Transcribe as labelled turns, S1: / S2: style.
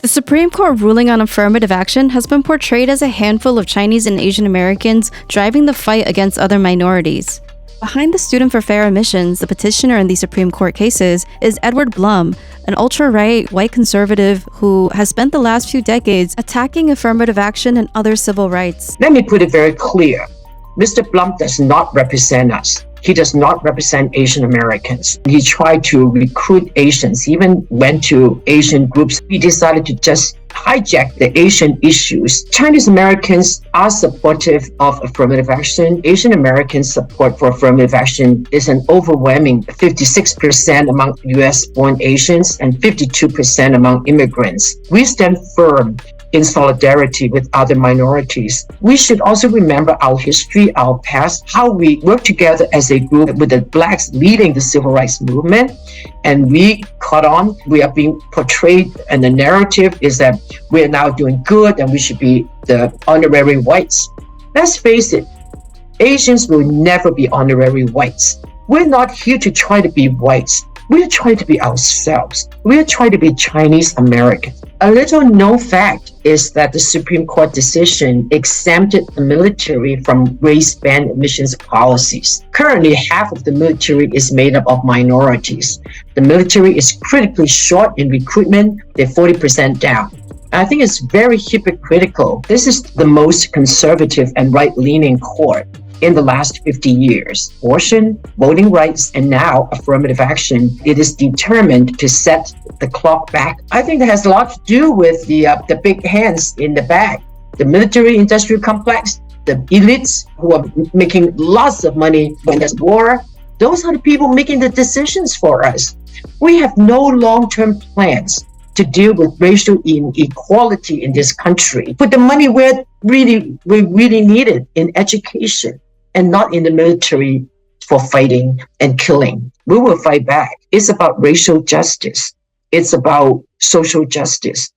S1: The Supreme Court ruling on affirmative action has been portrayed as a handful of Chinese and Asian Americans driving the fight against other minorities. Behind the Student for Fair Admissions, the petitioner in these Supreme Court cases, is Edward Blum, an ultra-right white conservative who has spent the last few decades attacking affirmative action and other civil rights.
S2: Let me put it very clear. Mr. Blum does not represent us. He does not represent Asian Americans. He tried to recruit Asians, he even went to Asian groups. He decided to just hijack the Asian issues. Chinese Americans are supportive of affirmative action. Asian Americans' support for affirmative action is an overwhelming 56% among US-born Asians and 52% among immigrants. We stand firm in solidarity with other minorities. We should also remember our history, our past, how we worked together as a group with the Blacks leading the civil rights movement, and we caught on. We are being portrayed, and the narrative is that we're now doing good and we should be the honorary whites. Let's face it, Asians will never be honorary whites. We're not here to try to be whites. We're trying to be ourselves. We're trying to be Chinese Americans. A little known fact is that the Supreme Court decision exempted the military from race-band admissions policies. Currently, half of the military is made up of minorities. The military is critically short in recruitment. They're 40% down. I think it's very hypocritical. This is the most conservative and right-leaning court in the last 50 years. Abortion, voting rights, and now affirmative action. It is determined to set the clock back. I think that has a lot to do with the big hands in the back. The military-industrial complex, the elites who are making lots of money when there's war. Those are the people making the decisions for us. We have no long-term plans to deal with racial inequality in this country. Put the money where we really need it, in education, and not in the military for fighting and killing. We will fight back. It's about racial justice. It's about social justice.